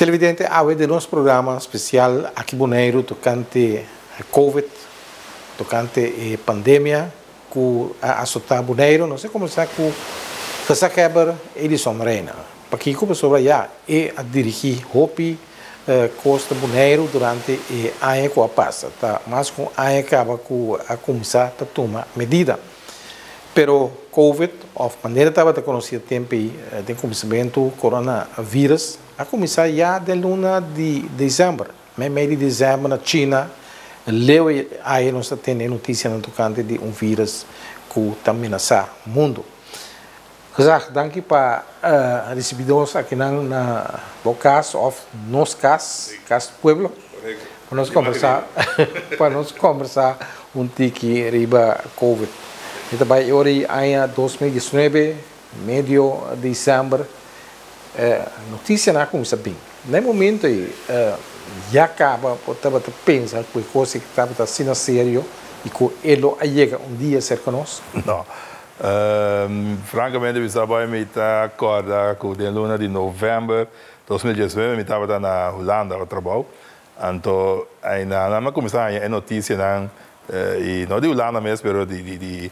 Televidente, hoy de nuestro programa especial aquí Bonaire tocante COVID, tocante pandemia que azotado Bonaire, não sei como está com essa quebra Edison Reina. Para que como sobre já e a dirigir Hopi Costa Bonaire durante a ano que passa, tá? Mas com a ano que a começar a tomar medida. Pero COVID, of maneira estava conhecido tempo de começamento coronavírus, a começar já de luna de dezembro, meio de dezembro na China, leu aí nós temos notícia no tocante de vírus que está ameaçando o mundo. Gezegd, dank je para recibidores aqui na caso of nos caso pueblo, para nós conversar tiki riba COVID. Então, vai hoje em 2019, meio de dezembro, notícia não começa bem. No momento já acaba, estava a pensar que coisa que estava sendo sério e que ele chega dia a ser conosco. Não. Francamente, eu estava me acordar que na luna de novembro de 2019, eu estava na Holanda a trabalhar. Então, ainda começou a notícia, e não de Holanda mesmo, mas de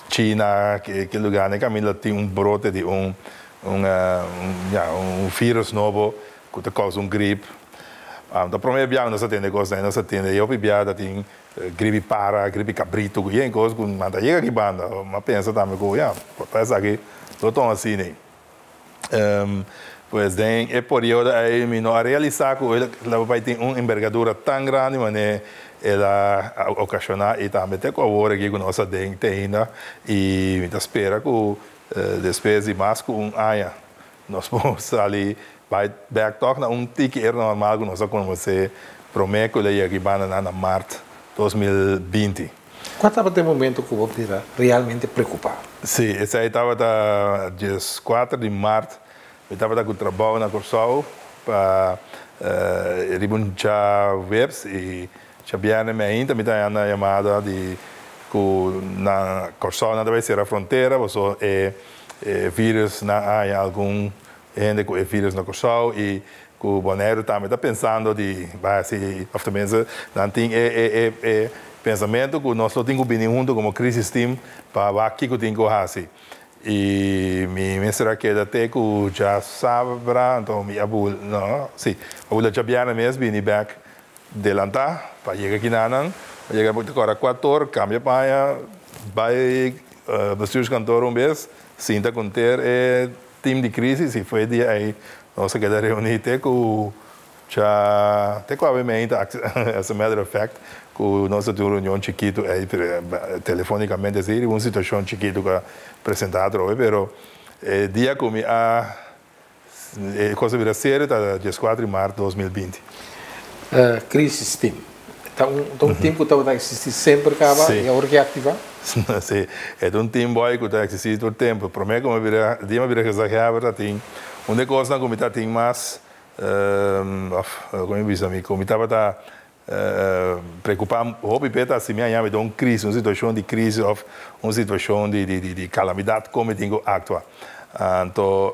China, que lugar, né? Camila tem brote de vírus novo que causa gripe. Da primeira vez nós temos negócio, nós temos eu piada tem gripe para, gripe cabrito, e em coisa que manda chega aqui banda, mas pensa também que parece aqui tô tão assim, né? Pois bem, é por isso aí me não realizar que ela vai ter uma envergadura tão grande, mas ela ocasionar e também tem que agora aqui com nossa dente ainda e me espera que depois de mais que ano nós vamos ali vai back na tique normal que nós conhecemos promete que ele ia aqui na março 2020. Qual estava o momento que você era realmente preocupado? Sim, esse aí estava dia 4 de março, eu estava com trabalho na Corsol para ribunchar webs e Xabiane me ainda me dá uma chamada de que na Corsol não deve ser a fronteira, você vírus na há algum gente com vírus na Corsol e que o Bonaire também está pensando de base, obviamente, não tem pensamento que nós não temos bem junto como crise team para aqui que tem que fazer. E me será que até que já saberá, então me abul não, sim, abul já bem mesmo bem back delantar para chegar aqui na Anang, chegar para agora 4 cambia para vai bestuurskantoor vez, sinta conter time de crise se foi dia aí nossa que reunir até que já até que obviamente as a matter of fact que nossa reunião chiquito aí telefonicamente assim uma situação chiquito que apresentado hoje, pero dia como a coisa vira séria tá dia 4 de março de 2020. Crise team. Então tempo que estava a existir sempre acaba e agora que ativar? Sim, é team boy que está existindo todo tempo. Prometo que dia me vira que já tem negócio na comida tem mais como eu disse amigo, como estava preocupado, hobby peta assim minha me uma situação de crise ou uma situação de calamidade como tem que actuar. Então,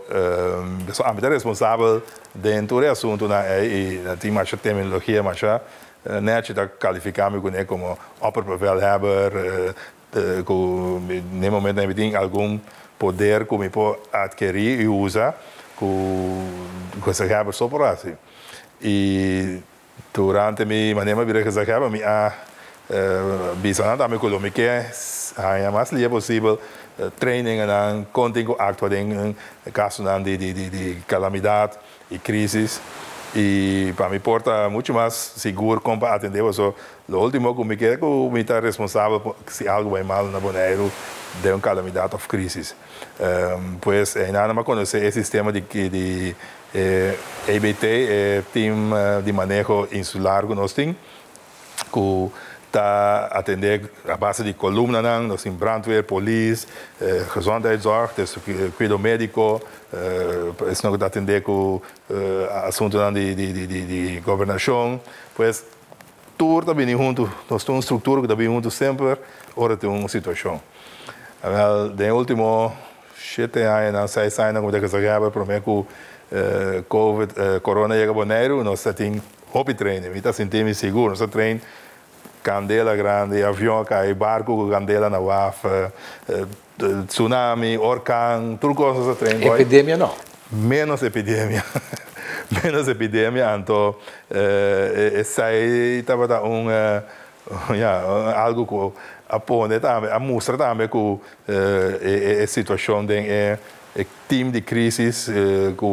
a minha responsável dentro do assunto na tem mais terminologia, mas net está qualificado como opperbevelhebber, que no momento não tem algum poder que me pode adquirir e usar que se acaba só por assim. E durante minha maneira de se acaba, minha visão também que me quer a mais livre possível training en contigo actuar em caso de calamidade e crises e para mim porta muito mais seguro como para atender o último que me quer que me está responsável se algo vai mal na Bonaire de uma calamidade ou crise pois nada mais conhecer esse sistema de EBT team de manejo insular que nós temos que está atender a base de coluna, nós temos brandweer, polícia, gezondheidszorg, dus cuidado médico, es nog atender com assunto de governação, pois tudo também junto, nós temos uma estrutura que também junto sempre, ora tem uma situação. No último 7 anos, 6 anos, como é que se acaba, prometo corona chega Bonaire, nós tem hobby training, nós sentimos seguro, nós trein candela grande, avião cai, barco com candela na UAF, tsunami, orcão, tudo coisa nós trein. Epidemia não. Menos epidemia. Menos epidemia, então essa aí estava algo que apone também, a mostra também que a situação de time de crise que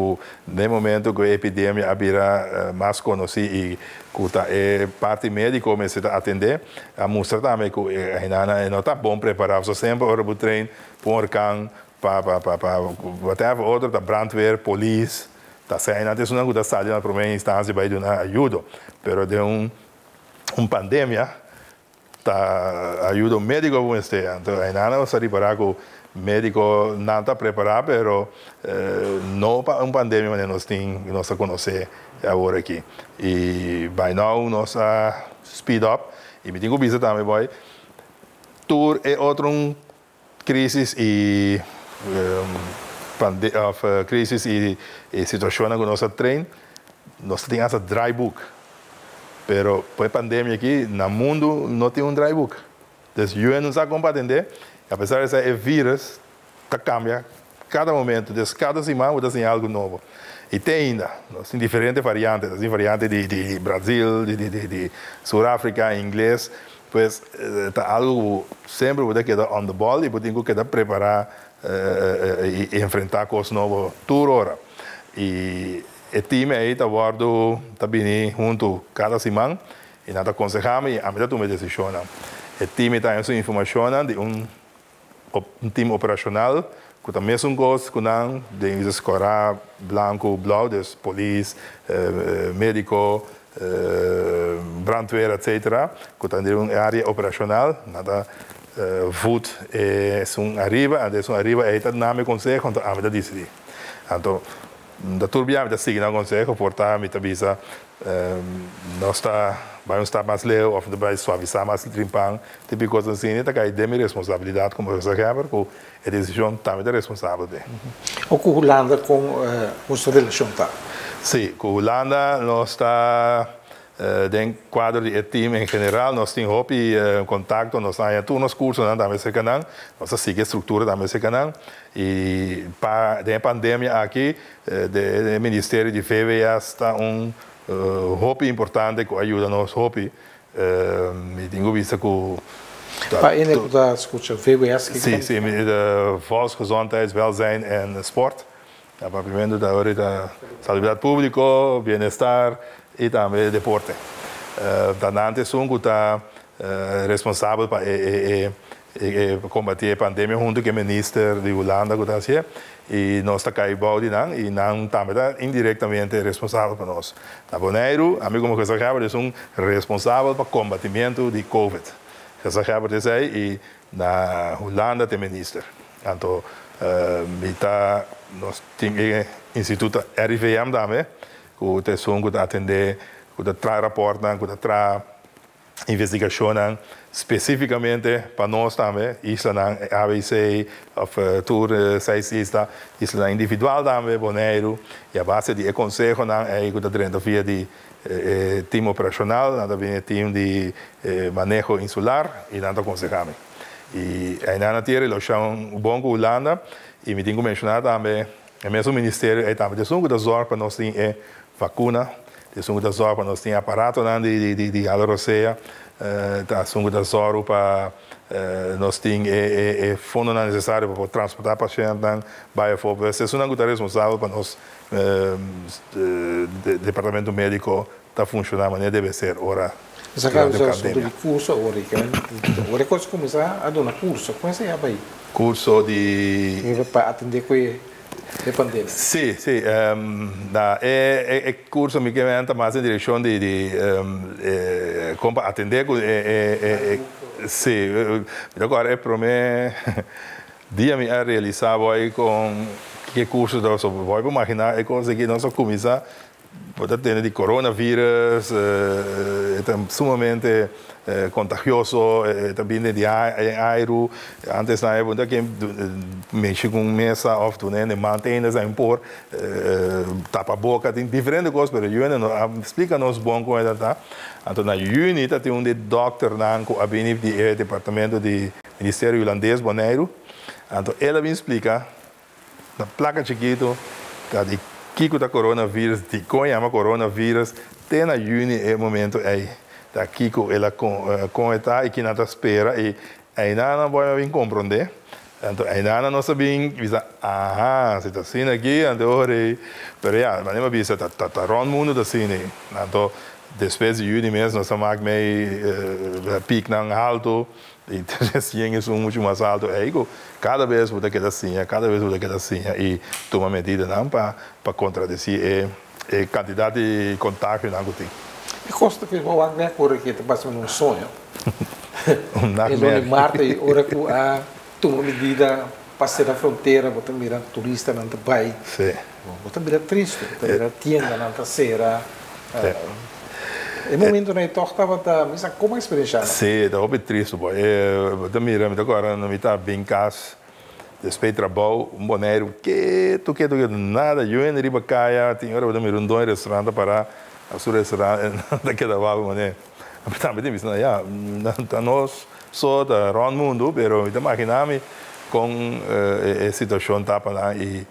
no momento que a epidemia abrirá mais conhecida e que parte médica começa a atender, a mostra também que a não está bom preparado, só sempre hora para treino, por can, para outra brandweer, polícia. Tá certo, antes não está saindo na primeira instância para dar ajuda, mas de pandemia, tá ajuda médico para você. Então, ainda não se repara que o médico não está preparado, mas não para pandemia nós conhecemos agora aqui. E by now nós speed up e me digo bisa também boy. Tour é outra crise e crisis e situação que nós trein, nós temos essa dry book. Pero por pandemia aqui, no mundo não tem dry book. Então, o UN não sabe como atender, apesar de ser vírus, que cambia cada momento, cada semana tem algo novo. E tem ainda, nós temos diferentes variantes, tem variantes de Brasil, de Sudáfrica, inglês, pois está algo sempre você queda on the ball e você tem que preparar e enfrentar coisas novas toda hora. E o time aí está vindo junto cada semana e nós aconselhamos e a medida toma decisão. O time está em sua informação de time operacional que também são coisas que não de escorar branco, blau, des polícia, médico, brandweer, etc. Que está em uma área operacional, nada voet zo'n arriba, en zo'n arriba é dat name consejo, então a me decidir. Então, da turbia me seguir na consejo, portar me tabisa, nós vai estar mais leu, ou vai suavizar mais limpang, tipo coisa assim, então que é minha responsabilidade como responsável, que a decisão também é responsável de. O que Holanda com sua relação tá? Sim, com Holanda nós está dentro do quadro de time em geral, nós temos hobby, contato, nós temos todos os cursos da América Canã, nós seguimos a estrutura da América Canã e dentro da pandemia aqui, do Ministério de FVS está hobby importante que ajuda nos hobby e tenho visto que para ele que escuta VWS que sim, Volksgezondheid, Welzijn en Sport. Primeiro da área da saúde pública, bem-estar e também deporte. Danante são que está responsável para combater a pandemia junto com o ministro de Holanda que está assim e nós está caibado e não também indiretamente responsável para nós. Na Bonaire, amigo como que se chama, são responsáveis para o combatimento de COVID. Que se chama dizer e na Holanda tem ministro. Então nós temos o Instituto RIVM também, que está atender, que traz raporte, que traz investigação especificamente para nós também, isso na ABC, tour 6 isso individual também, Bonaire, e a base de conselho é que está via de time operacional, também time de manejo insular e nada aconselhamos. E ainda na terra, eles são bom com a Holanda, e me tenho que mencionar também, o mesmo ministério é também, tem que zorg para nós ter vacuna, tem que zorg para nós ter aparato de aloroceia, tem que zorg para nós ter fundo necessário para transportar pacientes, vai for, se isso não é responsável para nós, departamento médico está funcionando, mas deve ser hora. Essa causa de curso agora coisa começar a dar curso, como é aí? Curso de para atender com a pandemia. Sim, é curso que me entra mais em direção de como atender com sim, agora é para mim dia me realizar vai com que curso da só vou imaginar é coisa que nós começar pode ter de coronavírus, é sumamente contagioso, também de aero. Antes na época que mexer com mesa of tu né, mantém-nos a impor, tapa a boca, tem diferentes coisas, mas Juni explica-nos bom como é tá. Então na Juni tem um doutor na que abinif de departamento de Ministério Irlandês Bonaire. Então ela me explica na placa chiquito de Kiko da coronavírus, de como chama coronavírus, tem na Juni é momento aí. Da Kiko ela com está e que nada espera e ainda não vai compreender. Então ainda não sabem, se está assim aqui, então mas já, mas não visa tá rond mundo da cine. Então depois de Juni mesmo nós chamamos meio pico não alto e recém é muito mais alto. Aí cada vez vou daquela assim, e toma medida não para contradizer a quantidade de contágio não tem. E costa que o Agner agora que está passando um sonho. Nightmare. Em Marte, agora que a toma medida passar a fronteira, botar mirar turista não te vai. Sim. Botar mirar triste, botar mirar tienda não te será. E momento na toca estava mas como a experiência? Sim, está bem triste, boy. Botar mirar, me agora não me está bem cas. Depois trabalho, boneiro, que nada, eu ainda riba caia, tinha hora botar mirar dois restaurantes para a sua restaurante daquela vaga, né? Também tem visto, já, nós só da round mundo, pero eu imaginava com a situação tapa lá e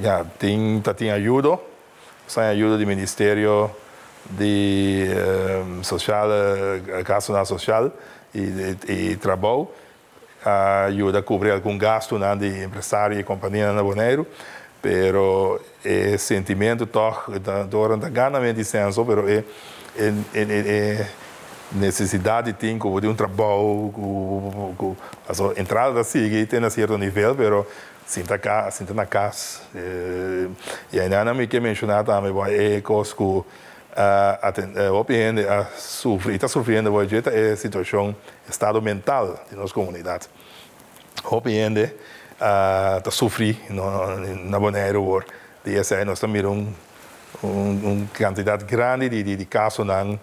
já tem ajuda, sem ajuda do Ministério de Social, Caso Social e Trabalho, ajuda a cobrir algum gasto de empresário e companhia na Bonaire. Pero o sentimento durante ganamento senso, pero necessidade tem de um trabalho, a entrada sigue tem a certo nível, pero sinta na casa. E ainda não me quer mencionar também é coisa que está sofrendo hoje é a situação estado mental de nossa comunidade. Opende está sofrendo na Bonaire hoje. DSI nós também uma quantidade grande de casos no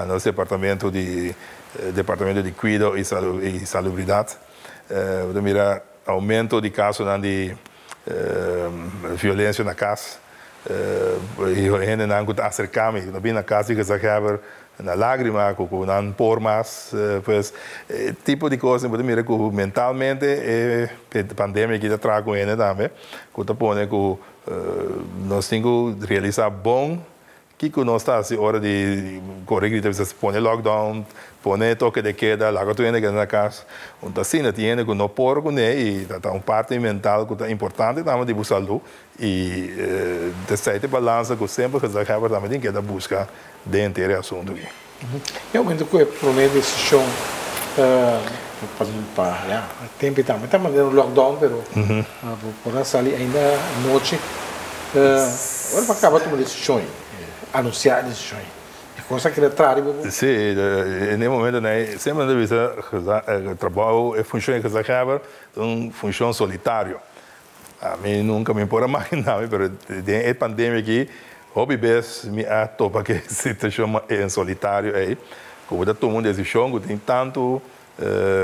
nosso departamento de cuidado e salubridade. Mira aumento de casos de violência na casa. E a gente não está acercando, não vem na casa que se acaba na lágrima, com não por mais, pues tipo de coisa, mas mira que mentalmente a pandemia que está trazendo com ele também, que está pondo que nós temos que realizar bom, que nós está assim hora de corrigir, você põe lockdown, põe toque de queda, lá que tu ainda na casa, então assim não tem que não por com ele, e está uma parte mental que é importante também de buscar luz e dessa balança que sempre que se acaba também tem que dar buscar dentro do assunto aqui. Realmente que é para uma decisão para tempo também está mandando lockdown, mas por sair ainda noite agora para acabar tomando decisões, anunciar decisões. Coisa que ele traz. Sim, nesse momento sempre na vista o trabalho é função que se acaba, uma função solitária. A mim nunca me pode imaginar, mas a pandemia aqui hobby best me topa que situação é solitário aí, como da tomar uma decisão que tem tanto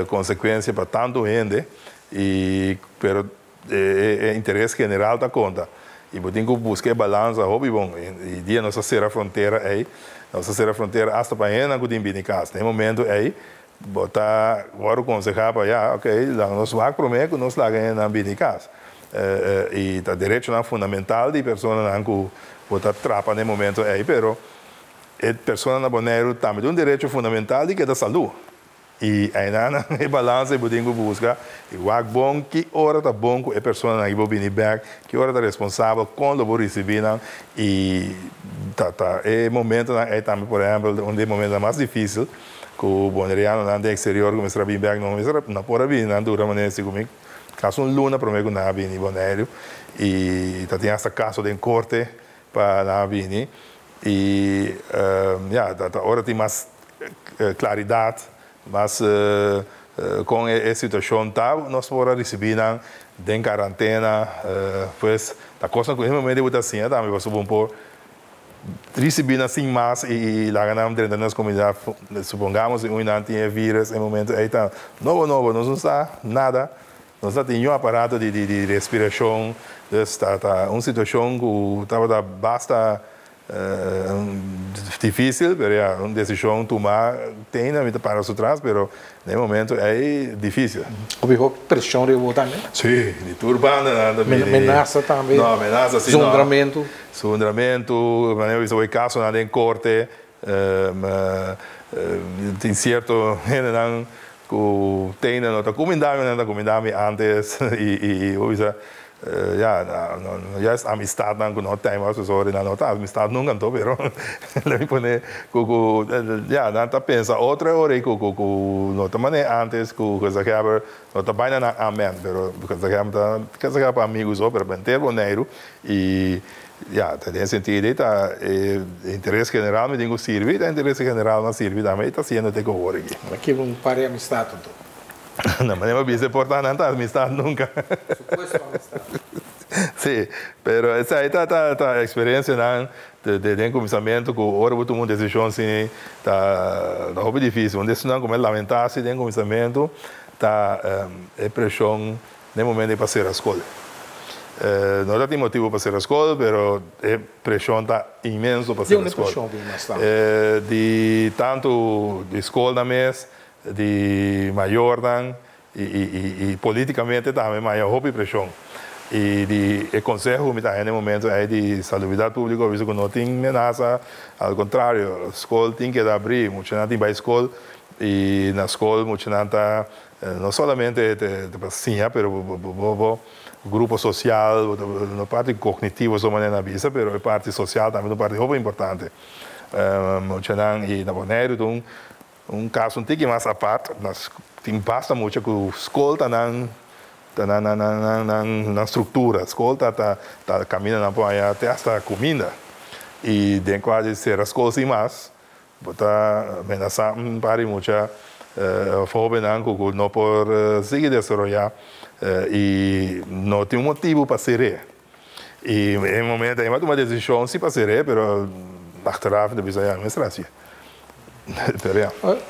consequência para tanto gente e pero é interesse general da conta e eu tenho que buscar balança hobby bom e dia nossa serra fronteira aí nossa serra fronteira hasta para ainda que tem bem casa no momento aí botar agora aconselhar para já ok nós vamos prometer que nós lá ganhamos bem casa e tá direito não fundamental de pessoas não que botar trapa no momento aí, pero a pessoa na Bonaire também tem um direito fundamental de que é da saúde. E aí na balança eu tenho que buscar igual bom que hora está bom que a pessoa que vai vir back, que hora está responsável quando vou receber e é momento aí também por exemplo onde é momento mais difícil que o bonaireano na exterior começa a vir back não pode vir não dura maneira assim comigo. Caso luna para mim que não vir em Bonaire e tem essa caso de corte para vir e agora tem mais claridade mas com a situação nós podemos receber em quarentena pues a coisa que no momento eu assim também vai subir por recibir assim mais e lá ganhamos dentro da nossa comunidade, supongamos um ano tinha vírus, em momento aí tá novo, não está nada, não está tinha um aparato de respiração, está uma situação que estava basta difícil, mas é uma decisão tomar tem na vida para trás, mas no momento é difícil. Houve pressão de votar, né? Sim, de turbana, ameaça também. Não, ameaça sim. Sondramento. Sondramento, mas isso é caso na corte, tem certo gente que tem na comunidade antes e hoje ja, juist amistad dan kun not time was so na nota amistad não cantou pero le pone ja dan tá pensa outra hora que nota maneira antes que coisa que aber nota bem na amen pero coisa que para amigos ou para manter boneiro e ja tem sentido tá interesse general me digo serve tá interesse general não serve também tá sendo te agora aqui par de amistad tudo. No, ma non mi se porta tanta amistad nunca. Supuesto amistad. Sí, pero esa esta experiencia de começamento que ora botou uma decisão assim tá hobby difícil, onde isso não como lamentar-se de começamento tá é pressão no momento de passar a escola. Não tem motivo para passar a escola, pero é pressão tá imenso para passar a escola. De tanto de escola na mês de maior dan e politicamente também maior hobby pressão e o conselho me dá no momento é de saúde pública visto que não tem ameaça ao contrário a escola tem que abrir muito não tem para escola e na escola muito não somente de paciência pero grupo social na parte cognitiva só maneira na vista pero a parte social também uma parte hobby importante muito não e na Bonaire então caso um pouquinho mais à parte, nós tem basta muito que a escola está na estrutura, a escola está caminhando até a comida e tem quase ser a escola sem mais, botar ameaçar para muita forma que não por seguir desenvolver e não tem motivo para ser e em momento aí uma decisão se para ser, pero achteraf de bisa administração.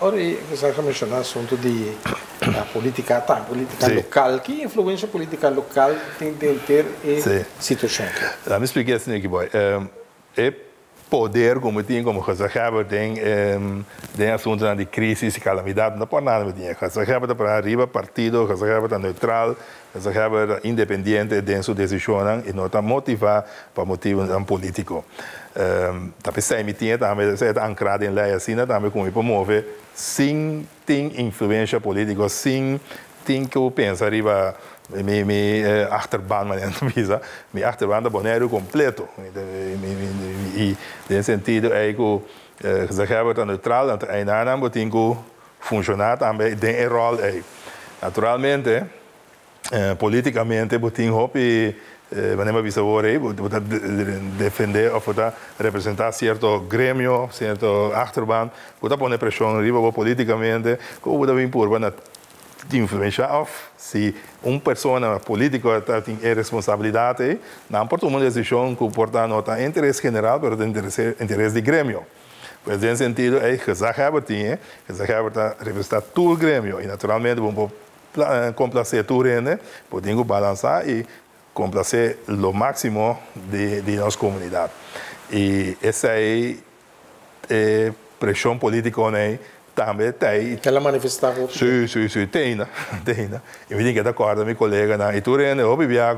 Ora, você já mencionou o assunto de política local. Que influência política local tem de ter a situação? Me expliquei assim aqui, boy. É poder, como tem, como você sabe, tem assuntos de crise e calamidade, não pode nada, você sabe para arriba partido, você sabe para neutral, você sabe independente de sua decisão e não está motivado para motivo político. Tapi saya mitinha também saya ancrado em lei assim também como promover sem tem influência política sem tem que eu pensar arriba me achterban mas não visa me achterban da Bonaire completo e nesse sentido é que você quer neutral então ainda não tem que funcionar também tem rol aí naturalmente politicamente tem hobby wanneer we horen, defender of representar certo gremio, certo achterban, dat pone pressão riba politicamente, como dat impor na influência of se persona política tem responsabilidade, não importa uma decisão que porta nota interesse general, mas interesse de gremio. Pois nesse sentido é que já tem, representar todo o gremio e naturalmente vamos complacer tudo, podemos balançar e complacer o máximo de nossa comunidade. E essa é pressão política também tem. Ela manifestava? Sim, tem. Eu me digo de acordo com meu colega na Iturene, eu vivia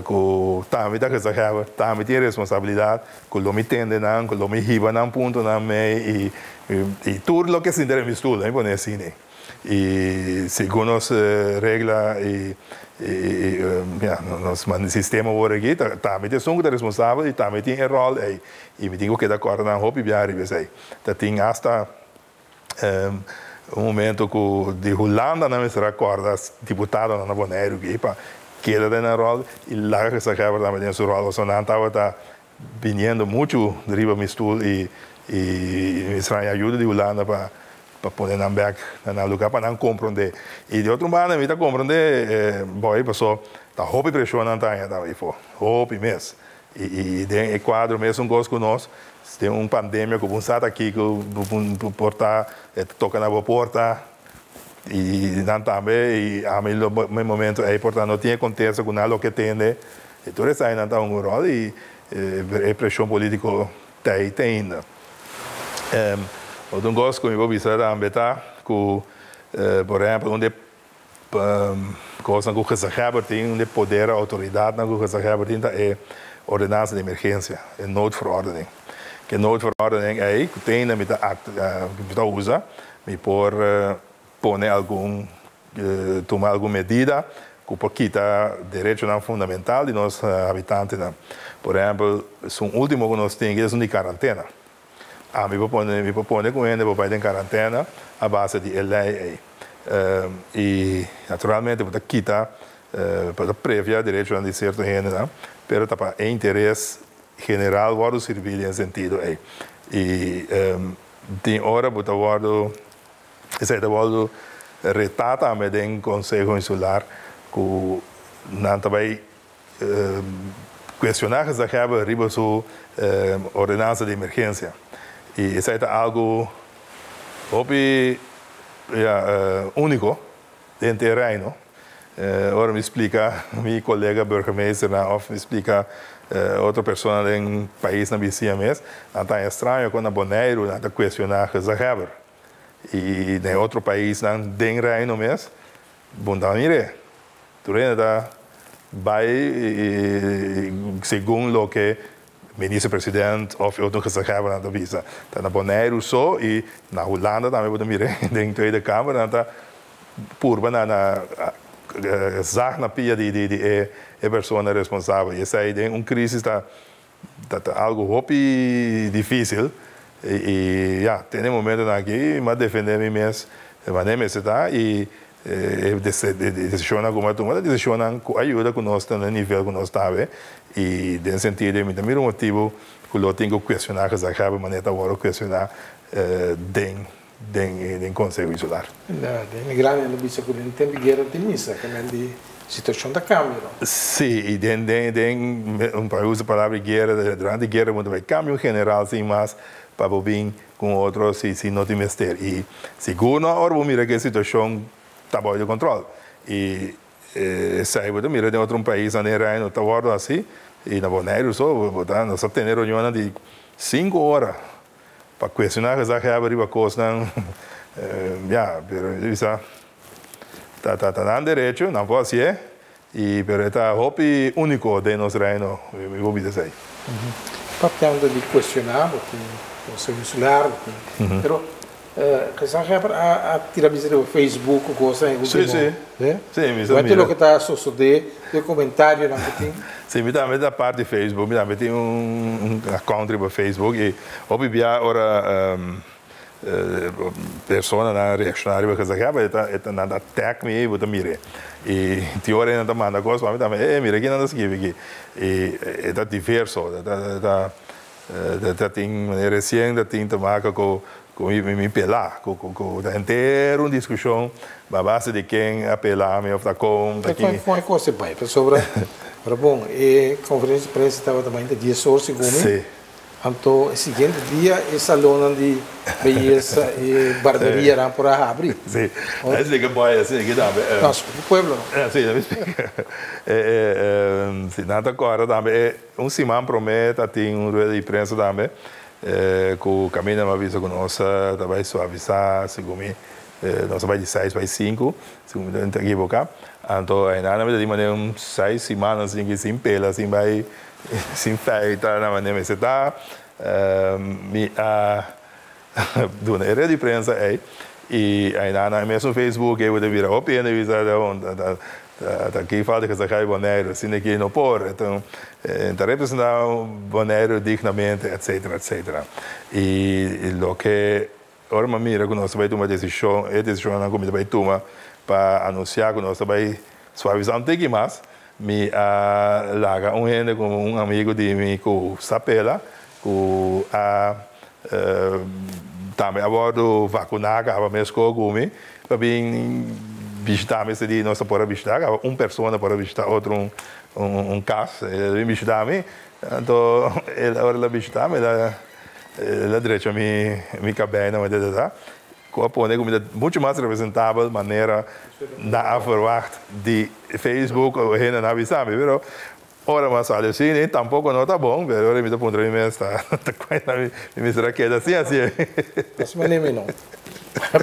com também da coisa também tem responsabilidade, com o me tende não, com o me riba não ponto não me e tudo o que se interessa mistura, né, por assim, né. E segundo as regras nosso sistema agora aqui também tem som que é responsável e também tem rol aí e me digo que da acordo na roupa viária aí tem hasta momento que de Holanda não se recorda deputado na Bonaire que para queda na rol e lá que se acaba também tem seu rol só não estava vindo muito de riba mistura e Israel ajuda de Holanda para poder não ver na lugar para não compreender e de outro lado me está compreender boy passou tá roupa pressão não tá aí foi roupa mesmo E tem Equador mesmo gosto conosco, tem uma pandemia que o está aqui, que o porta toca na porta e não também, e a mim no momento é importante, não tinha contexto com nada que tem, e tudo isso aí não está um rol e a pressão política tem ainda. Eu gosto que eu vou visitar também, que, por exemplo, onde coisa que se hebben tem, onde poder, a autoridade que se hebben tem, é ordenança de emergência, é noodverordening. Que noodverordening é que tem na minha que usa, me por poner tomar alguma medida que por quitar direito fundamental de nossos habitantes. Por exemplo, o último que nós temos é de quarentena. Me propõe com ele, vou em quarentena a base de lei. E naturalmente vou quitar para prever direito de certo gênero, mas para interesse general vou servir em sentido aí. E tem hora vou retar também do Conselho Insular que não também questionar que se acaba riba sua ordenança de emergência. E isso é algo único dentro do terreno. Agora me explica, meu colega burgemeester, of me explica outra pessoa em país na vizinha mesmo, não é estranho quando a Bonaire não está questionar que se acaba. E em outro país, não tem reino mesmo, bom, não é. Durante vai segundo o que o ministro-presidente of outro que se acaba na visa. Está na Bonaire só e na Holanda também pode mirar dentro da Tweede Kamer, está purba na zaak na pia de pessoa responsável. E essa aí tem crise está algo hopi difícil e tem momento aqui mas defender mim mesmo maneira está e decisiona como tomada decisiona ajuda conosco no nível que nós estamos e nesse sentido me também motivo que eu tenho que questionar que já acaba maneira agora questionar den Conselho Insular. Den grande hanno visto che in tempi di guerra di missa, che di situazione da cambio. Sì, un paio palavra guerra, durante a guerra muito vai cambio general sim, mas para bem com outros se não tem mister. E segundo agora vou mirar que a situação está fora de controle. E sai vou mirar de outro país onde era não está agora assim e na Bonaire só nós só temos reunião de 5 horas. Para questionar que já abre a coisa, está dando direito, não pode ser, e está hobby único de nosso reino, eu vou dizer aí. Partindo de questionar, o Conselho Insular, mas já a tirar o Facebook, coisa em Sim, o que está sucedendo, o comentário, não tem. Sim, me também da parte do Facebook, me também tem account no Facebook e hobby ora pessoa na reacionária que está na attack me vou mire e ti ora ainda manda coisa para mim também mira aqui nada escreve aqui e está diverso está tem maneira recente tem tomar com me pelar com inteiro uma discussão a base de quem apelar me ofta com daqui foi coisa pai sobre bom e conferência de imprensa estava também de 10 horas segundo então, o seguinte dia, essa lona de beleza e barbearia era por abrir. Sim, é que boa, assim, que dá. Nossa, o povo não. Sim, deve explicar. Sim, nada agora também. Semana promete, tem rueda de imprensa também, que o caminho me avisa com nós, vai suavizar, segundo mim, nós vai de 6 para 5, segundo me não equivocar. Então, aí nada, de maneira 6 semanas, assim, sem pela, assim, vai sem feita na maneira que está do rede de imprensa aí e aí na mesmo Facebook eu vou virar opinião da que falta que se cai Bonaire assim aqui não pode então representar Bonaire dignamente etc e o que agora mira que nós vai tomar decisão na comida vai tomar para anunciar que nós vai suavizar um pouquinho mais me larga gente com amigo de mim com Sapela com também agora vacinar a mesma coisa para bem visitar esse dia nós para visitar, uma pessoa para visitar outro caso, ele visitar me, então ele agora visitar me, ele direito me cabine, mas tá. Pone comida muito mais representável maneira da verwacht de Facebook ou gente na visão, pero ora mas olha assim, nem tampouco não tá bom, pero ora me dá ponto de mim está coisa me será que é assim. Mas nem não.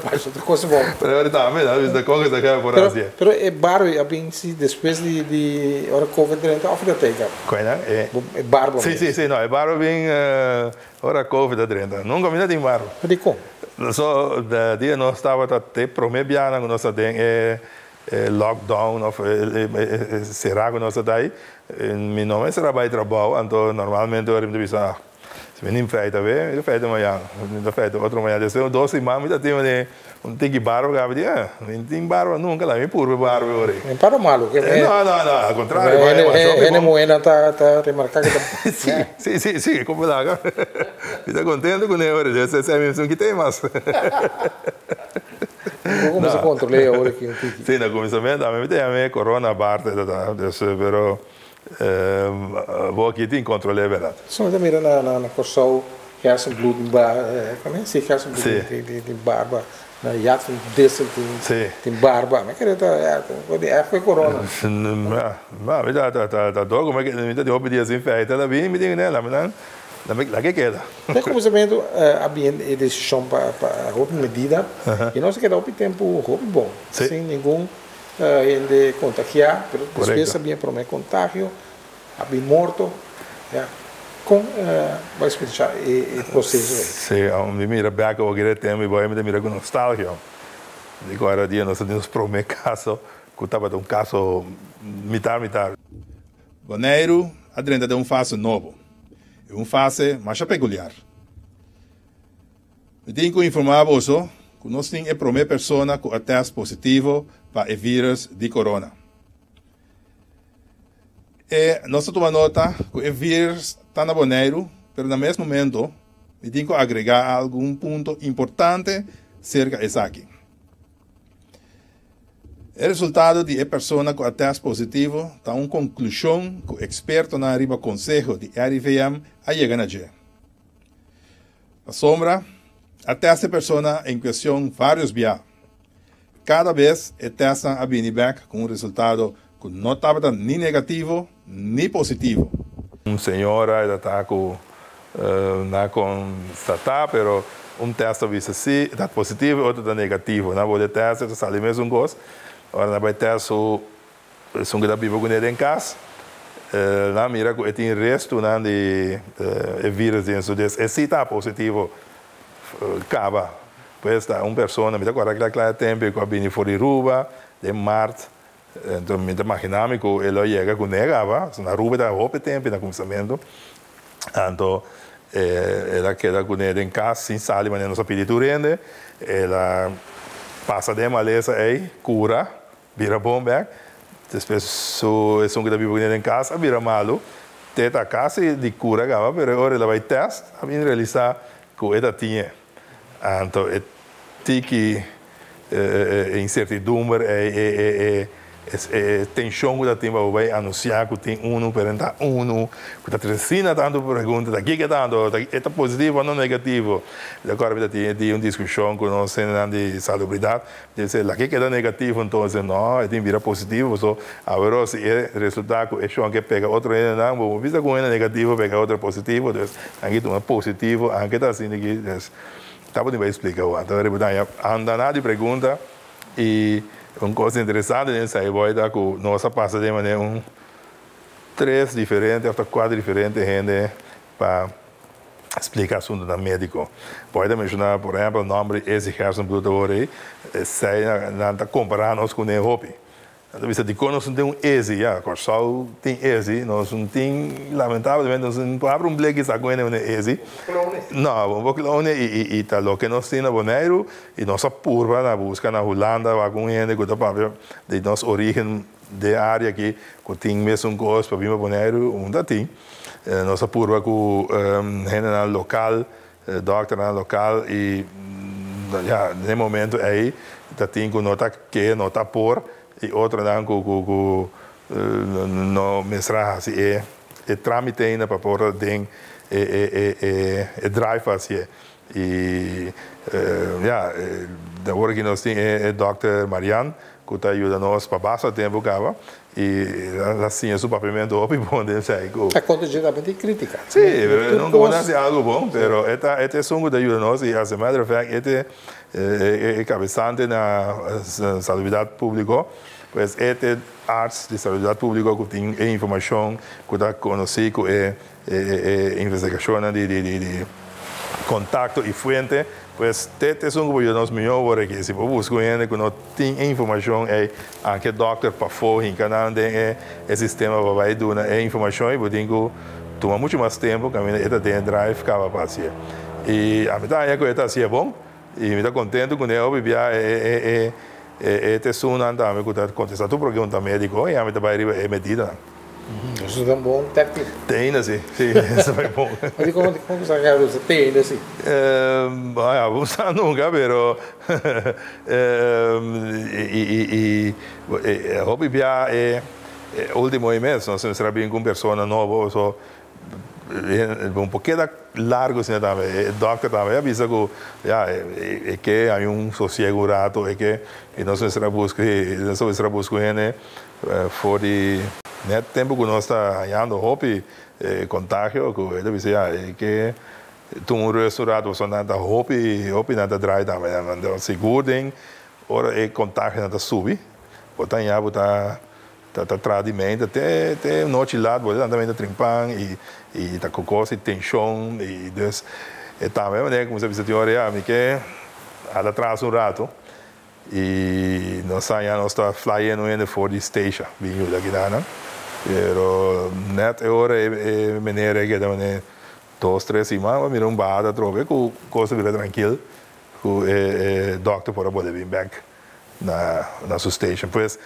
Mas outra coisa boa. Pero ora tá, mas a coisa que é por assim. Pero é barro, a bem se depois de ora COVID-19 off da tega. Coisa é barro. Sim, não, é barro bem ora COVID-19. Nunca me tem barro. De como? So, dia nós estava até promebiando nós tem lockdown of será que nós daí meu nome será para trabalho então normalmente eu me diz se me feita bem eu feito amanhã eu feito outro amanhã desceu 12 semanas eu tenho tem que barro gabi não tem barro nunca lá me puro barro agora não para malo que não ao contrário é moeda tá remarcado sim como lá está contente com ele agora esse é mesmo que tem mas como se controla agora aqui sim no começamento a mim tem corona parte pero vou aqui tem controle verdade só da mira na corção hersenbloed como é se hersenbloed de barba na jaat van dissel tem barba mas que é foi corona mas tá dor como é que me dá de obediência assim feita ela vem me diga nela mas lá que queda no começamento havia decisão para roupa medida e nós queda o tempo roupa bom sem nenhum de contagiar, pero depois havia problema de contágio, havia morto, com vai explicar o processo. Sim, a mim mira back ao aquele tempo e vai me mira com nostalgia. Digo agora dia nós temos problema caso, que estava de caso mitar. Janeiro, adrenda de fase novo, é fase mais peculiar. Eu tenho que informar você que nós temos a primeira pessoa com teste positivo para o vírus de corona. E nós tomamos nota que o vírus está no Janeiro, mas no mesmo momento, eu tenho que agregar algum ponto importante cerca disso aqui. O resultado de a pessoa com teste positivo está uma conclusão que o experto na arriba Conselho de RIVM a chegar a dia. A sombra, até essa pessoa em questão vários dias. Cada vez a testa a back com um resultado que não estava nem negativo nem positivo. Senhora está com está pero teste visa sim está positivo outro está negativo. Na boa teste está ali mesmo gosto. Agora na vai teste o que da vivo com ele em casa. Na mira que tem resto de vírus dentro desse está positivo acaba. Pois uma pessoa, me dá agora tempo que vem fora Ruba, de março, então me imaginava que ele chega com negava, na Ruba da roupa tempo no começamento, então ela queda com ele em casa sem sair, mas não se pede rende, ela passa de maleza aí, cura, vira bom back, depois so que da vivo com ele em casa, vira malo, teta casa de cura gava, mas agora ela vai testar, a mim realizar que ela tinha. Então, que incertidumbre tensão que tem vai anunciar que tem perante que está trazendo tanto pergunta daqui que tanto está positivo ou não negativo agora tem uma discussão com nós de salubridade dizer aqui que está negativo então não tem vira positivo só agora se é resultado é só que pega outro não vou vista com ele negativo pega outro positivo então aqui tem um positivo aqui está assim aqui estava de explicar então anda nada de pergunta e uma coisa interessante nessa boida que nós passa de maneira 3 diferentes até 4 diferentes gente para explicar assunto da médico pode mencionar por exemplo o nome esse Hersenbloed agora sai na comparando com o hobby então você diz que nós não temos esse Corsal tem esse nós não tem lamentavelmente nós não podemos um bleque essa coisa não esse não vamos clone e tá lo que nós temos no Janeiro e nossa curva na busca na Holanda vai com gente que tá para de nossa origem de área que tem mesmo coisa para vir no Janeiro onde tem nossa curva com gente local doctor local e ja, nel momento aí, dat tem que nota que nota por e outra dan que no mesra assim é tramite ainda para por ding drive assim e ja da hora que nós tem é Dr. Marian que tá ajuda nós para passar tempo cava e assim é super pimento op e bom de sai go é contingentamente crítica sim não conhece algo bom pero este songo de ajuda nós e as a matter of fact este é cabeçante na saúde pública pues este arts de saúde pública que tem informação que dá conhecer que é investigação de contato e fuente pues este é um grupo de nós melhor porque se você busca gente que não tem informação é que doctor para fora em canal tem sistema vai dar informação e tem que tomar muito mais tempo que a minha eta tem drive ficava passear e a metade é que eta assim é bom e me está contente com ele vivia este som anda me cuidar contestar tu pergunta médico e a metade vai é medida isso é um bom técnico tem assim sim isso é bom mas como você quer você tem assim usa nunca pero hobby via último mês nós será bem com pessoa nova só um pouquinho largo assim também o doctor também avisa que é que há sossego rato é que nós será buscando for de net tempo que nós está ganhando hobby contágio que ele deve ser que tu restaurante você não está hobby não drai também mas seguro ora é contágio não subir botar já botar tá tradimento até noite lá botar também trimpang e tá cocosa e tensão e dus também né como você disse teoria me que atrás rato e nós está flying indo for the station vindo daqui né pero net ora é maneira que também 2-3 semanas mira bada trove com coisa vira tranquilo com doctor para poder vir back na sua station pois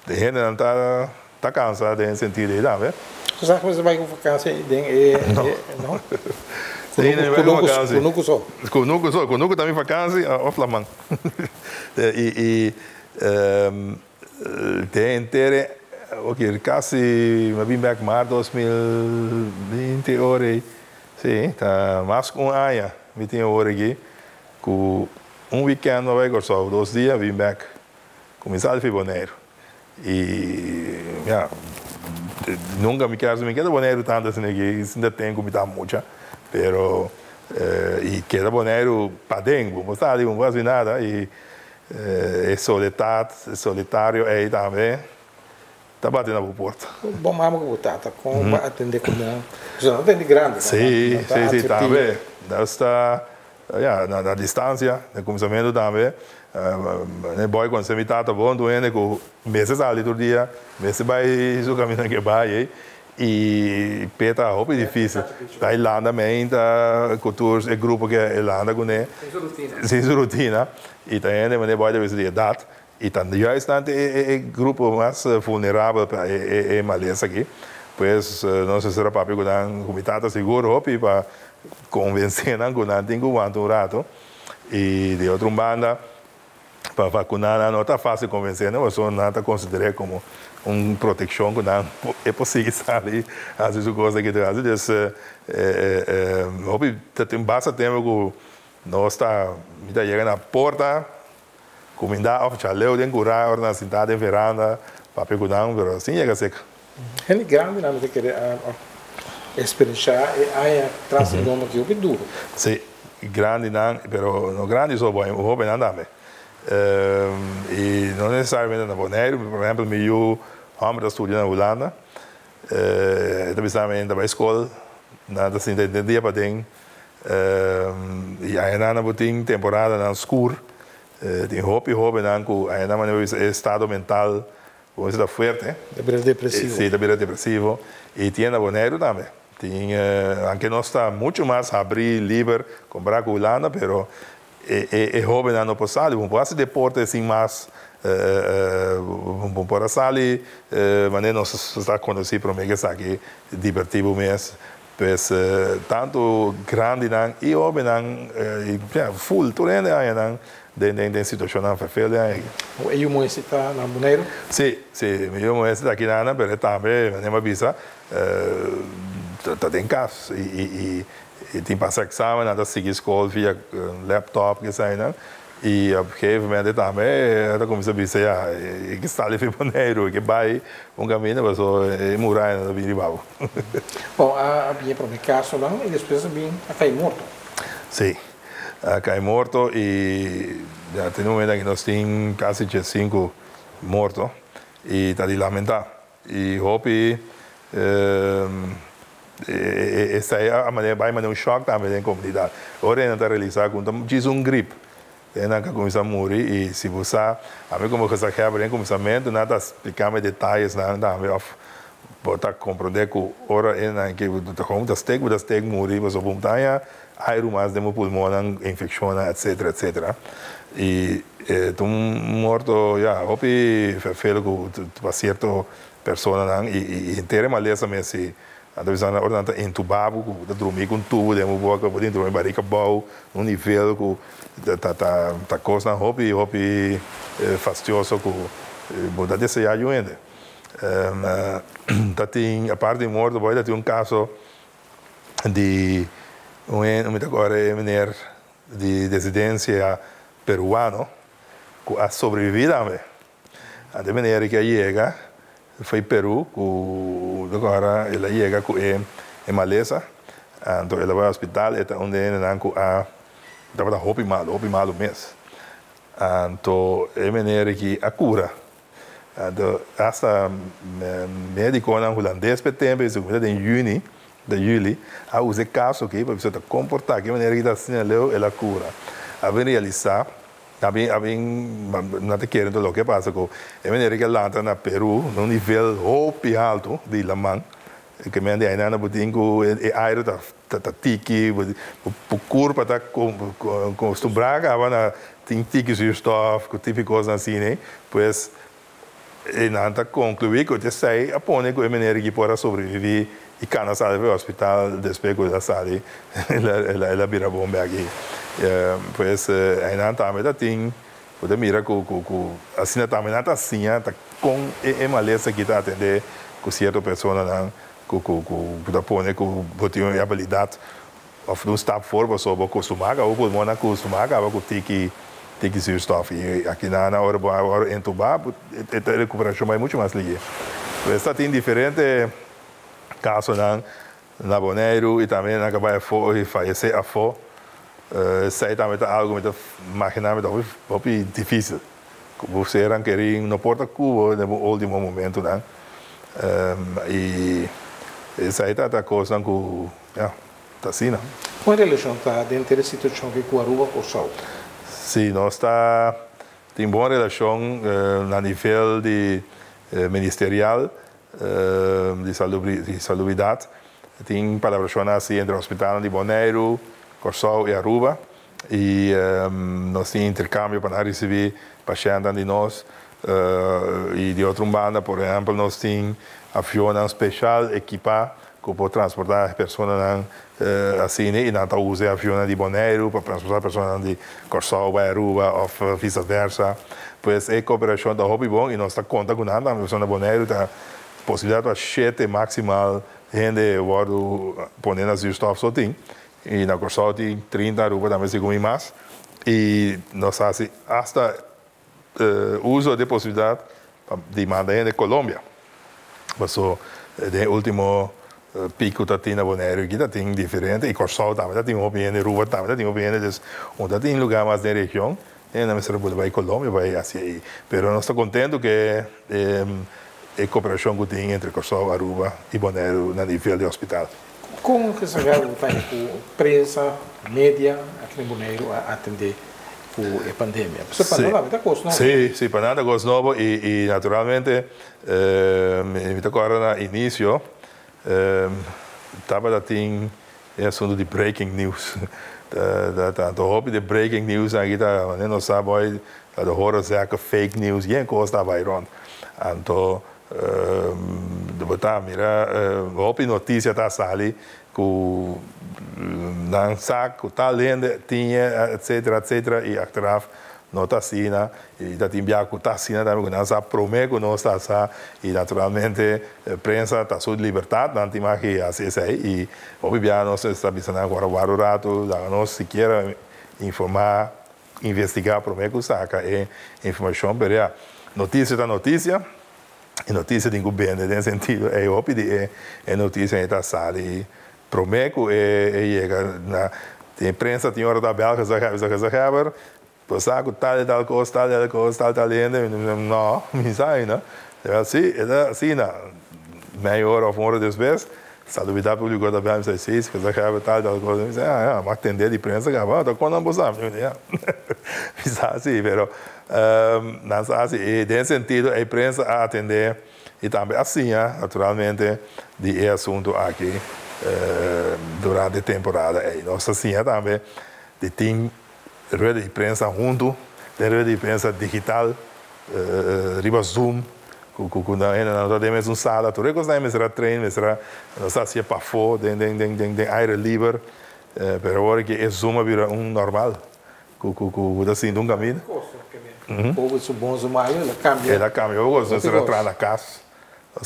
de gente não tá cansado em sentido aí também você sabe que você vai com vacância não Conuco também vacância off la man e tem inteiro ok quase me vim back março 2020 hora sim tá mais com ano me tem hora aqui com weekend não vai só 2 dias vim back começar de fevereiro e nunca me quero de janeiro tanto assim que ainda tem que me dar muita pero e queda boneiro para dentro não está não faz nada e é solitário aí também tá batendo a porta bom vamos botar tá com atender com já não tem grande sim também está na distância no começamento também né boy quando você me tá bom doendo com meses ali todo dia meses vai o caminho que vai e peta roupa difícil da Irlanda também da cultura é grupo que é Irlanda com né sem rotina e também né boy deve ser idade e também já está é grupo mais vulnerável para maleza aqui pois não se será papel com comitado seguro roupa para convencer não com não tem quanto rato e de outra banda para vacinar não está fácil convencer não só não está considerado como proteção que não é possível sabe às vezes coisa que às vezes hobby tem bastante tempo que nós está chegando na porta comida oficial tem curar na cidade em veranda papel que não mas assim chega seca é grande não tem que experienciar e aí traz um nome que é duro sim grande não pero no grande só bom o hobby não dá e não necessariamente na Bonaire, por exemplo, meu homem está estudando na Holanda, também na escola, nada assim, de dia para dentro, e aí na botinha temporada na escuro, tem hobby, não, aí na estado mental, como está forte, depressivo, sim, depressivo, e tem na Bonaire também. Tem, aunque nós está muito mais abrir livre, comprar com a Holanda, pero é hobby no passado, vamos fazer deporte assim mais, vamos para sair, mas não está conhecido para mim que está aqui divertido mesmo, Pues tanto grande nang e oben nang full turende aí nang den situação nang vervelha aí. O eu mo está na Bonaire? Sim, eu mo esse daqui nana, pero também nem visa tá tem caso e tem passar exame, nada seguir escola via laptop que sai não. E op een gegeven moment também, dan começa a dizer, que está ali para Bonaire, que vai caminho, mas é murai na Biribau. Bom, a minha própria casa lá, e depois a cair morto. Sim, a cair morto e já tem momento que nós temos quase 5 mortos e está de lamentar. E hope essa é a maneira, vai mandar choque também na comunidade. Agora ainda está realizado com gripe. Ena que começa a morrer e se você a mim como que você quer bem começamento nada explicar mais detalhes nada a mim botar compreender que ora ena que das steg morrer mas o montanha há mais de pulmão infecção etc e tu morto já hope felo que para certo persona e inteira maleza mesmo às vezes na hora de entubar, de dormir com tubo, de boca, pode dormir barriga bom, um nível que tá coisa hobby fastidioso que muda de se ajuda. Tá tem a parte de morto, vai ter caso de agora é menino de residência peruano que a sobrevivido também. A de menino que chega foi Peru, agora ela chega com maleza, então ela vai ao hospital, é onde ela estava roupa malo mesmo. Então é maneira que a cura, então essa médico holandês pretende segunda de junho, a usar caso que para você comportar que maneira que está sendo ela cura, a ver realizar. Não te querendo o que passa com a maneira que ela entra na Peru num nível muito alto de lamang que me ainda ainda botinho e aire tá tiki o corpo tá acostumado a na tem tiki zuurstof com tipo coisa assim né pois e não tá concluir que eu sei a pone que a maneira que pode sobreviver e cana sair ao hospital depois da sair ela vira bomba aqui. Pois ainda também tem pode mirar com assim também não tá assim tá com maleza que tá atender com certa pessoa não com da pone com botar uma habilidade of um stap for was so acostumar ou por mona acostumar com tiki zuurstof e aqui na hora entubar a recuperação é muito mais ligeira. Pois tem diferente casos na Bonaire e também na Cabaia foi falecer a fo sei também algo muito imaginar muito difícil você era querer no porta cubo no último momento né e essa aí tá coisa que tá assim não qual é a relação tá dentro da situação que com Aruba ou Sal? Sim, nós tem boa relação na nível de ministerial de salubridade tem colaboração assim entre o hospital de Bonaire Corsol e Aruba e nós temos intercâmbio para receber pacientes de nós e de outra banda, por exemplo, nós temos avião especial equipado que pode transportar pessoas assim e não usa avião de Bonaire para transportar pessoas de Corsol para Aruba ou vice-versa. Pois é cooperação da hobby bom e nós está conta com nada, a pessoa de Bonaire está possibilidade para 7 maximal gente pode poner nas zuurstof só tem. E na Corsol tem 30 Aruba também se come mais e nós fazemos hasta uso de possibilidade de mandar de Colômbia mas o último pico da tem na Bonaire que tem diferente e Corsol também tem opinião de Aruba também tem opinião de onde tem lugar mais da região e na mesma vai Colômbia vai assim pero nós estamos contentos que a cooperação que tem entre Corsol, Aruba e Bonaire na nível de hospital. Como que se vai com prensa, mídia aqui em Bonaire a atender a pandemia? Você para nada está coisa nova? Sim, para nada coisa nova e naturalmente me agora no início estava tem assunto de breaking news. Da hobby de breaking news aqui tá, não sabe da hora zaken fake news, geen coisa vai rond. Então botar, mira, hopi notícia tá sali, que não sabe, que tá lendo, tinha, etc, e achteraf, não tá assina, e da timbia que tá assina também, que não sabe, promete que não está assina, e naturalmente, a prensa tá sua liberdade, não tem mais que assim, e obviamente nós estamos agora o rato, nós se quer informar, investigar, promete que saca, e informação, pero notícia da notícia, e notícia de governo, nesse sentido, é óbvio que é notícia que está sali, promete que chega na imprensa, tem hora da Belga, zagever, pensar que tal coisa, tal lenda, não, me sai, né? É assim, na meia hora ou uma hora depois, se a dúvida pública da Belga, se zagever tal coisa, me sai, mas atender de imprensa, tá quando não sabe, né? Assim, pero não assim, e nesse sentido, a imprensa a atender e também assim, naturalmente, de assunto aqui durante a temporada. E nós assim também de tem rede de imprensa junto, de rede de imprensa digital, riba Zoom, não temos uma sala, tu reconhece será treino, será nós assim para fora, de aire livre, pero agora que é Zoom vira normal, assim de caminho. O povo é bom, ela cambia. Ela cambia, eu gosto de entrar na casa.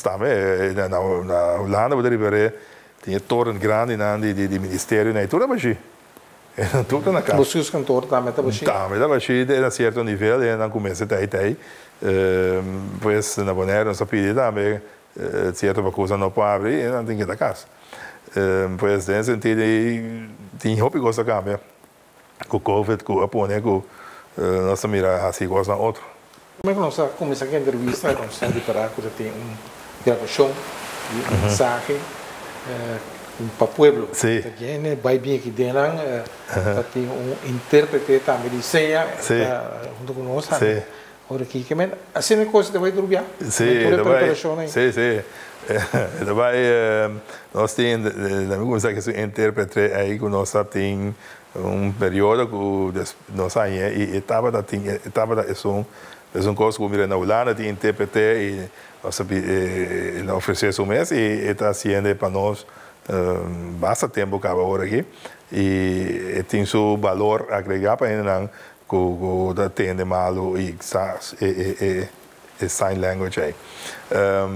Também, na Holanda, você tinha torre grande de ministério, né? Tudo baixo. Tudo na casa. Os cantores também estão baixo? Também está baixo, a certo nível, e não começa até. Pois, na Bonaire, não se pede também, certa coisa não pode abrir, e não tem que ir da casa. Pois, nesse sentido, tem roupa que gosta de cambiar. Com o Covid, com a Bonaire, com nós miramos assim, gosta de outro. Como é que nós começamos a entrevista, nós estamos preparando para ter gravação, mensagem, para o povo. Sim. Vai bem aqui dentro, tem intérprete também de ceia, junto com nós. Sim. Ora aqui, que assim é coisa que vai dormir. Sim, nós temos, começar a intérprete aí que nós temos período que nós aí etapa da coisa que mira na Holanda de intérprete e nós oferecemos um mês e está sendo para nós bastante tempo que agora aqui e tem seu valor agregado para ainda que atende malo e sign language aí.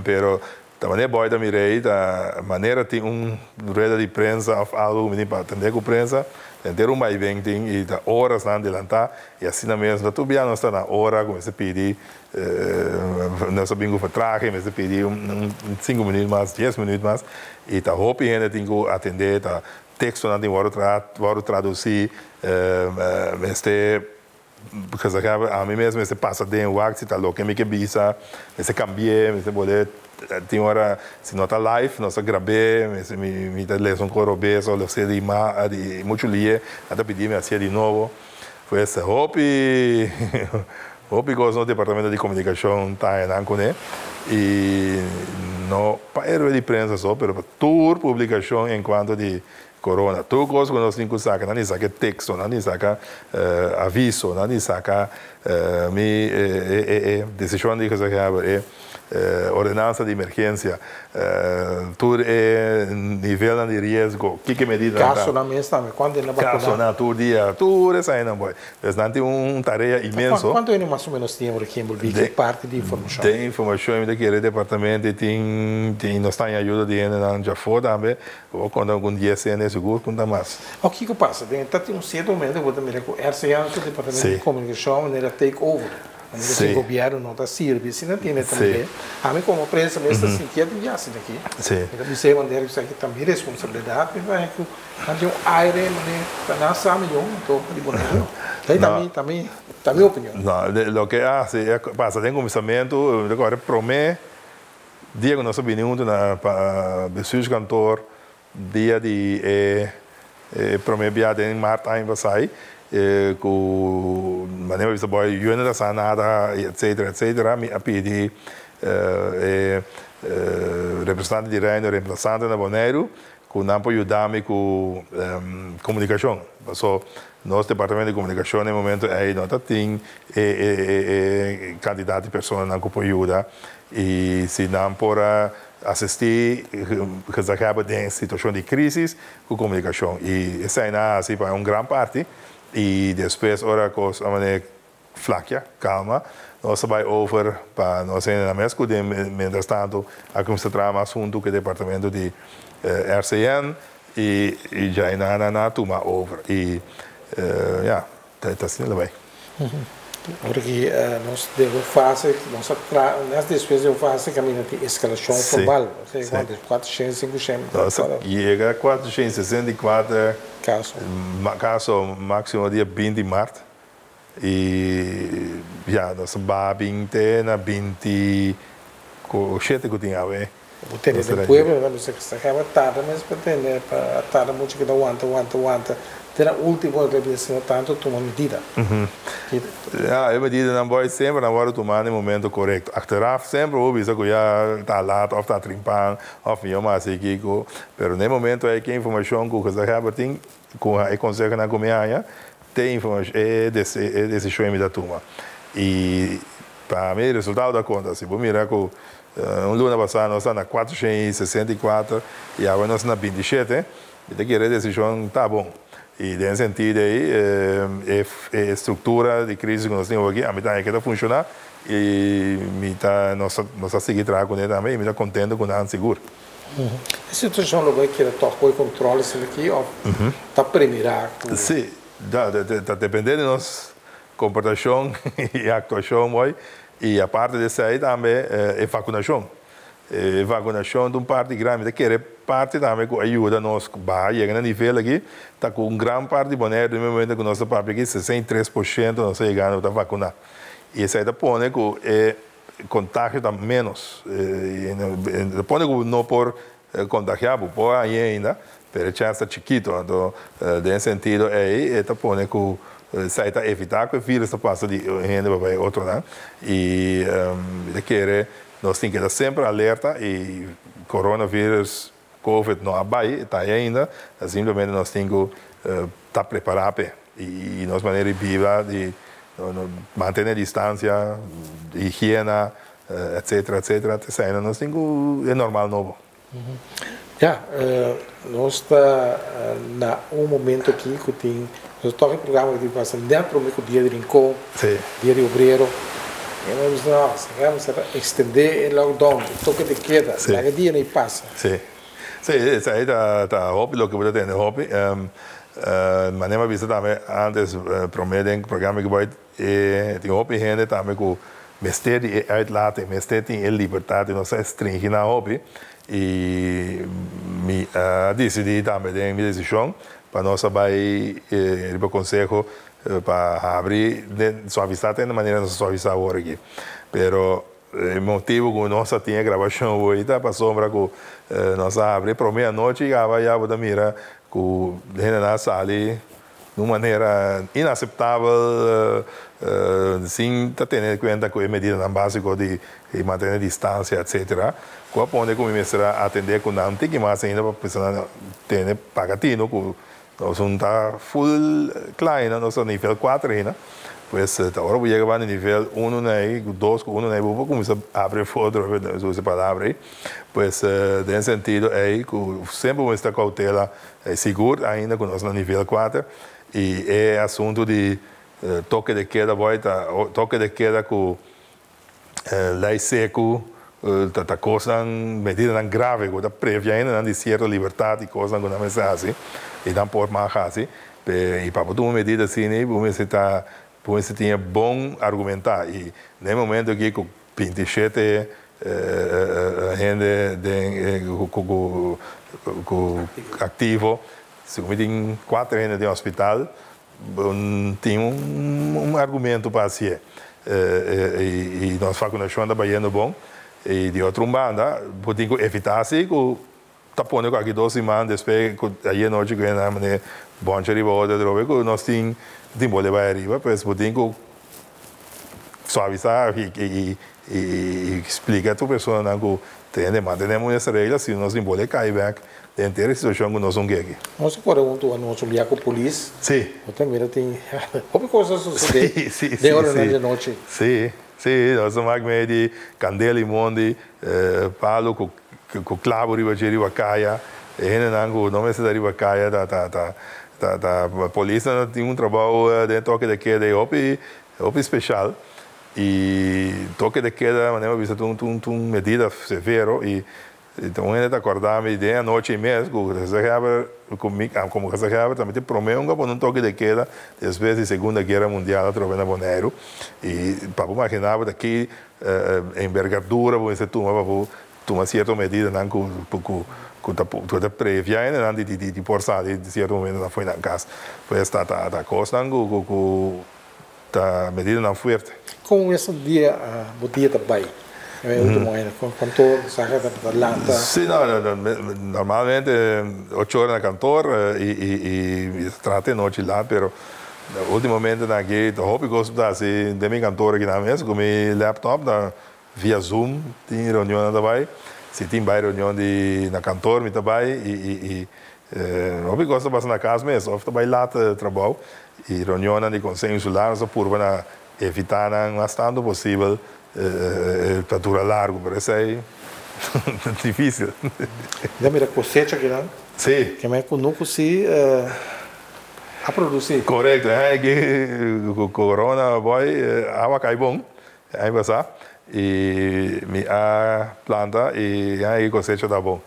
Pero da maneira boa da mirei, da maneira tem rede de prensa of algo para atender com prensa, ter mais bem tem e da horas na adelantar e assim mesmo da tudo não está na hora como se pedir nós sabemos vertragem, mas se pedir 5 minutos mais, 10 minutos mais e da roupa ainda tem que atender da texto não tem hora traduzir, mas porque a mim mesmo se passa de um acto, está louco, me que bisa, se cambia, me se pode tem hora se não está live, nós gravei, me dá lesão corobeso, eu sei de muito lia, até pedir me assim de novo, foi esse hobby gosto no departamento de comunicação tá em Ancone e não para de prensa só, mas para toda publicação enquanto de corona, tudo coisa que nós temos que sacar, não saca texto, não saca aviso, não saca decisão de que se ordenança de emergência, tudo é nível de risco, que medida caso na mesa também, quando ele caso na todo dia, tudo isso aí não pode, mas não tem uma tarefa imensa. Quanto ele mais ou menos tem aqui envolvido parte de informação? Tem informação daquele departamento, tem nós está em ajuda de ainda já for também, ou quando algum dia se é seguro, quando mais. O que passa? Tem um certo momento, eu vou também RCA, o departamento de comunicação, ele take over. Quando o governo não está servindo, se não tem também. A mim, como prensa, mesmo assim, que é de assim daqui. Então, me sei onde isso aqui também responsabilidade, mas que não tem aire, mas não sabe então de boneco. Também opinião. Não, o que passa tem começamento, agora promete, dia que nós vinimos na Bessus Cantor, dia de promete viagem em março em Versailles. Com maneira de boy União da Sanada etc me pedi representante de reino representante na Bonaire com não pode ajudar-me com comunicação só nosso departamento de comunicação no momento aí não tem candidato de pessoa não que pode ajudar e se não por assistir que se acaba em situação de crise com comunicação e essa é assim para uma grande parte e depois ora coisa a maneira flaca calma nós vai over para nós na mesma de mientras tanto a concentrar mais assunto que o departamento de RCN e já na toma over e ja tá assim vai Agora que nós devemos fazer, nas despesas eu faço caminho de escalação formal, ou seja, 400, 500. Nossa, chega a 464 caso máximo dia 20 de março e já nós vamos 20 na 27 que tinha a ver. O ter de pueblo, não sei se acaba tarde, mas para ter para tarde muito que dá aguanta. Ter a última revelação tanto toma medida. Ja, a medida não vai sempre não vai tomar no momento correto. Achteraf sempre ouve isso que já está lá, ou está trimpando, ou eu mais aqui, mas no momento é que a informação que você acaba tem, com a consegue na comunidade, tem informação decisão da turma. E para mim o resultado da conta, se você mirar com luna passada nós estamos na 464 e agora nós estamos na 27, e que a decisão tá bom. E nesse sentido aí, a estrutura de crise que nós temos aqui, a mitad que está funcionando e nós seguimos trabalhando com ele também, e está contente com o seguro. A situação logo é que ele toca o controle aqui, ou está premirar? Sim, está dependendo da nossa comportação e atuação hoje, e a parte dessa aí também é vacunação. Vacinação de uma parte grande, que é parte também que ajuda nós a chegar no nível aqui, está com uma grande parte de boné, no momento que nossa parte aqui, 63% nós chegamos a vacinar. E isso aí põe que o contágio está menos, põe que não por contagiar, por aí ainda, mas já está chiquito, então, nesse sentido aí, está põe que isso aí está evitar que o vírus passe de gente para outro, né? E nós temos que estar sempre alerta e coronavírus, Covid não abai, está aí ainda, simplesmente nós temos que estar preparados e nós maneira viva de manter a distância, higiene, etc, isso aí nós temos que é normal novo. Já, nós está na momento aqui que tem nós estamos em programa que passa dentro do dia de rincón, dia de obreiro. Vamos estender o lockdown, toque de queda, cada dia nem passa. Sim, isso aí está óbvio, o que você tem óbvio. Mas nem vista também, antes, prometen programa que vai ter óbvio gente também que mestre de uitlaten, mestre de liberdade, não se restringe na óbvio. E me decidi também de minha decisão, para nós vai ir para o conselho para abrir suavizar de maneira de suavizar agora aqui. Pero o motivo que nós tinha gravação hoje para sombra que nós abrir para meia-noite e já vou mira que gente na sala de uma maneira inaceitável sem ter em conta que a medida básica de manter a distância, etc. Quando pode começar a atender com não tem que mais ainda para pessoa ter pagatino que nós não está full klein, nós estamos nível 4 ainda. Pues agora vou chegar no nível 1, né, 2, 1, né, vou começar a abrir foto, uso essa palavra aí. Pues, nesse sentido, aí, sempre vamos estar cautela, seguro ainda, que nós no nível 4. E é assunto de toque de queda, toque de queda com lei seco, tá coisa, medida tão grave, que está prevendo de certa liberdade e coisa que não é assim. E não pode mais assim. E para uma medida assim, você tinha bom argumentar. E no momento que com 27 gente ativo, se tem 4 gente de hospital, tinha argumento para si. E nós vacunação está bem bom. E de outra banda, podemos evitar assim, tá pondo aqui 2 semanas depois que aí noite que na maneira bom de volta de nós tem bola vai arriba, pois podemos suavizar e explicar a tua pessoa que tem de mantermos essa regra se nós bola cai back dentro da situação que nós não quer aqui. Nós agora vamos olhar com a polícia. Sim. Eu também tem como coisas suceder. De hora na noite. Sim. Sim, nós somos meio de candela e monde, palo com com clavo riba de riba caia, e não é se da riba caia a polícia tem trabalho de toque de queda op especial e toque de queda maneira vista medida severo e então ainda acordar-me de noite e mês como que também te promete um toque de queda depois da Segunda Guerra Mundial através da Bonaire e para imaginar daqui envergadura você toma certa medida não tu te previa ainda de forçar de certo momento não foi na casa pois tá coisa não tá medida não forte com esse dia o dia também cantor, saca da Atlanta. Sì, normalmente 8 ore na cantor e trate noite lá, pero ultimamente aqui, o hobby gosto da assim, de minha cantora aqui na mesa, com meu laptop, via Zoom, tem reunião também, se tem vai reunião na cantor, me também e hobby gosto bastante na casa mesmo, ofta vai lá trabalho e reunião de consenso lá, só por evitar bastante possível para durar largo, pero isso é difícil. Já mira cosecha aqui não? Sim. Que me conosco se a produzir. Correto, que o corona vai água cai bom, aí passar e a planta e aí cosecha tá bom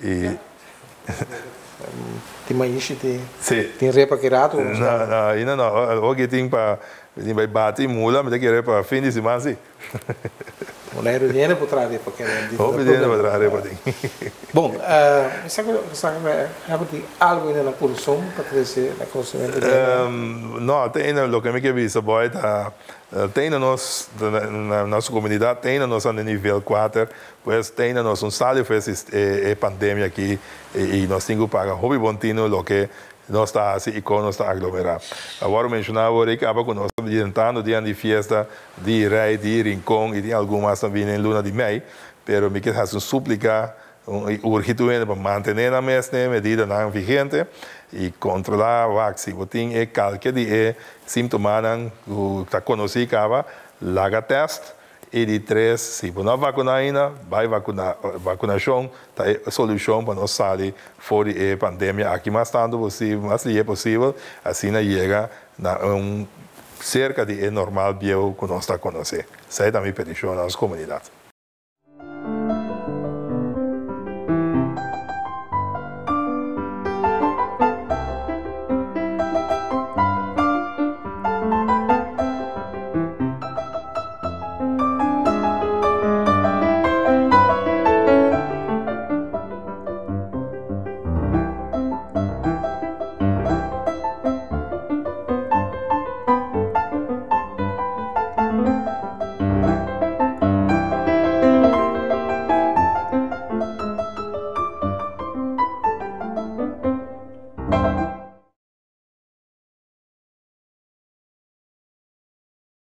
e tem mais tem repa queirado? Não, ainda não. Hoje tem para vai bater mula, mas tem que ir para fim de semana sim. Não é dinheiro para trás porque o dinheiro para trás para ti. Bom, sabe algo ainda na produção para crescer na conhecimento não, tem o que me quer visto boy tem na nossa comunidade tem na nossa nível 4 pois tem na nossa estado fez pandemia aqui e nós temos que pagar hobby bontinho o que nós está assim e com nós está aglomerado agora mencionava o que acaba com nós tentando dia de festa de rei de rincão e de algumas também em luna de mei pero me quer fazer súplica urgente para manter a mesma medida não vigente e controlar o vacina. Tem qualquer dia sintoma que está conhecido que laga teste e de 3 se não vacinar ainda vai vacinação tá a solução para nós sair fora da pandemia aqui mais tanto possível mais é possível assim chega na cerca de normal bio que nós está conhecer. Essa é a minha petição às comunidades.